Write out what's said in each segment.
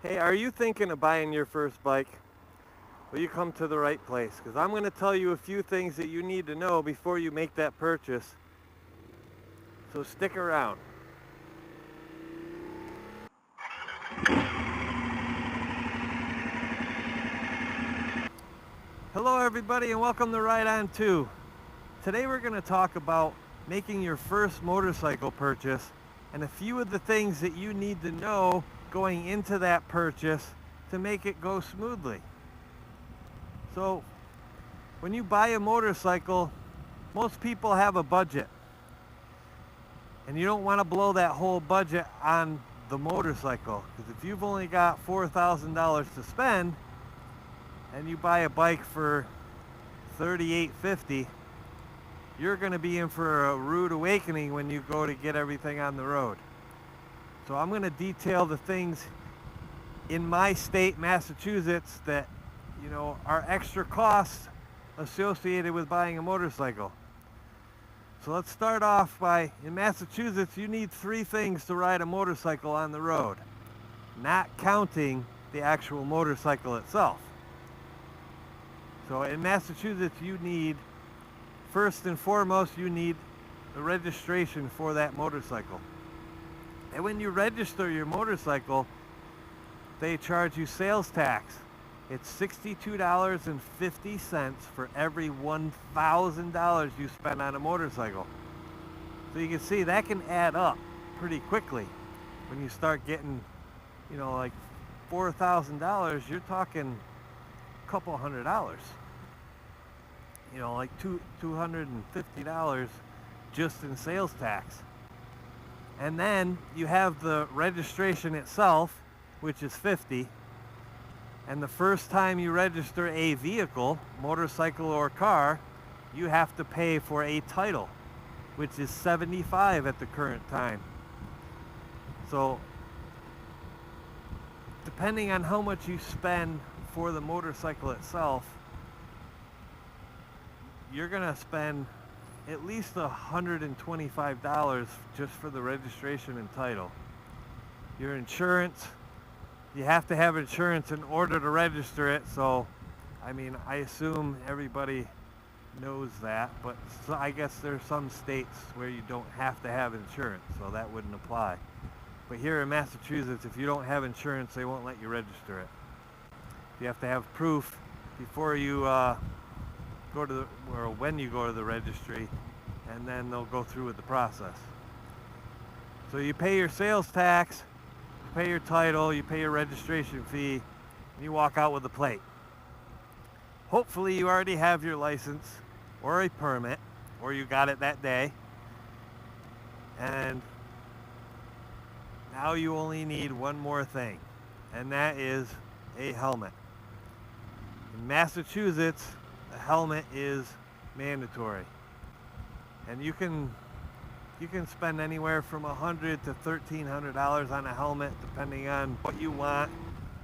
Hey, are you thinking of buying your first bike? Well, you come to the right place because I'm going to tell you a few things that you need to know before you make that purchase. So stick around. Hello everybody and welcome to Ride On 2. Today we're going to talk about making your first motorcycle purchase and a few of the things that you need to know going into that purchase to make it go smoothly. So when you buy a motorcycle, most people have a budget. And you don't want to blow that whole budget on the motorcycle. Because if you've only got $4,000 to spend and you buy a bike for $38.50, you're going to be in for a rude awakening when you go to get everything on the road. So I'm going to detail the things in my state, Massachusetts, that are extra costs associated with buying a motorcycle. So let's start off by, in Massachusetts, you need 3 things to ride a motorcycle on the road, not counting the actual motorcycle itself. So in Massachusetts, you need, first and foremost, you need the registration for that motorcycle. And when you register your motorcycle, they charge you sales tax. It's $62.50 for every $1,000 you spend on a motorcycle. So you can see that can add up pretty quickly. When you start getting, like $4,000, you're talking a couple $100. Like $250 just in sales tax. And then you have the registration itself, which is $50. And the first time you register a vehicle, motorcycle or car, you have to pay for a title, which is $75 at the current time. So depending on how much you spend for the motorcycle itself, you're gonna spend at least $125 just for the registration and title. Your insurance, you have to have insurance in order to register it, so I assume everybody knows that, but I guess there's some states where you don't have to have insurance, so that wouldn't apply. But here in Massachusetts, if you don't have insurance, they won't let you register it. You have to have proof before you go to the, or when you go to the registry, and then they'll go through with the process. So you pay your sales tax, you pay your title, you pay your registration fee, and you walk out with a plate. Hopefully you already have your license or a permit, or you got it that day. And now you only need one more thing, and that is a helmet. In Massachusetts, a helmet is mandatory. And you can spend anywhere from $100 to $1,300 on a helmet, depending on what you want,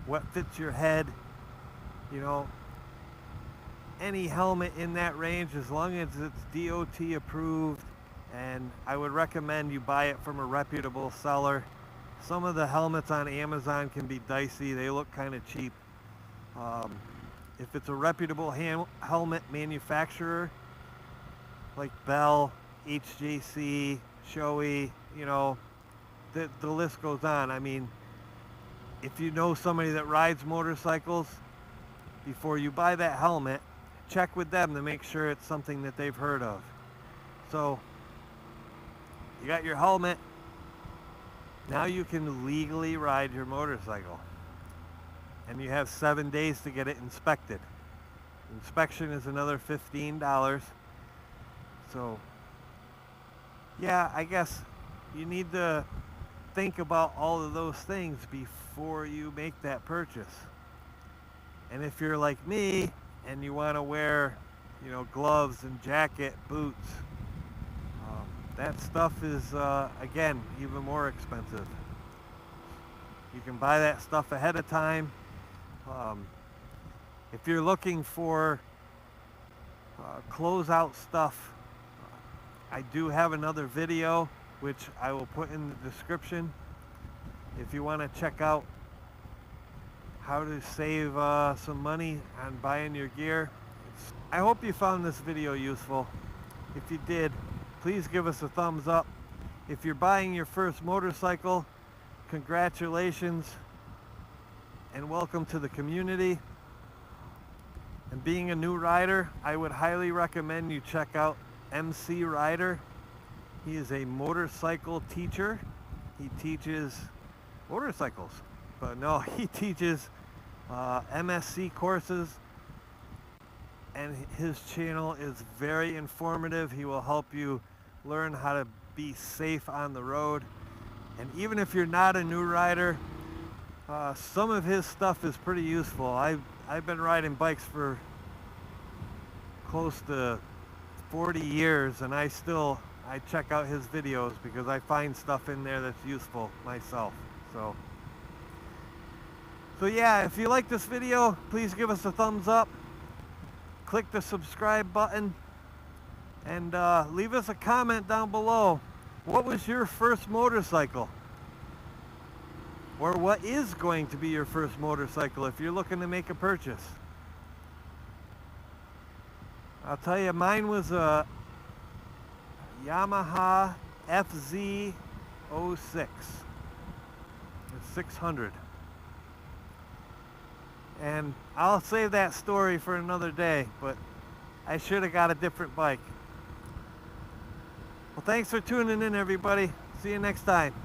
what fits your head. Any helmet in that range, as long as it's DOT approved, and I would recommend you buy it from a reputable seller. Some of the helmets on Amazon can be dicey, they look kind of cheap. If it's a reputable helmet manufacturer, like Bell, HJC, Shoei, the list goes on. If you know somebody that rides motorcycles, before you buy that helmet, check with them to make sure it's something that they've heard of. So, you got your helmet, now you can legally ride your motorcycle. And you have 7 days to get it inspected. Inspection is another $15. So, yeah, I guess you need to think about all of those things before you make that purchase. And if you're like me and you want to wear, gloves and jacket, boots, that stuff is, again, even more expensive. You can buy that stuff ahead of time. If you're looking for closeout stuff, I do have another video which I will put in the description if you want to check out how to save some money on buying your gear. I hope you found this video useful. If you did, please give us a thumbs up. If you're buying your first motorcycle, congratulations and welcome to the community. And being a new rider, I would highly recommend you check out MC Rider. He is a motorcycle teacher. He teaches motorcycles, but no, he teaches MSC courses, and his channel is very informative. He will help you learn how to be safe on the road. And even if you're not a new rider, some of his stuff is pretty useful. I've been riding bikes for close to 40 years, and I check out his videos because I find stuff in there that's useful myself. So yeah, if you like this video, please give us a thumbs up. Click the subscribe button and leave us a comment down below. What was your first motorcycle? Or what is going to be your first motorcycle if you're looking to make a purchase? I'll tell you, mine was a Yamaha FZ 06. It's 600. And I'll save that story for another day, but I should have got a different bike. Well, thanks for tuning in, everybody. See you next time.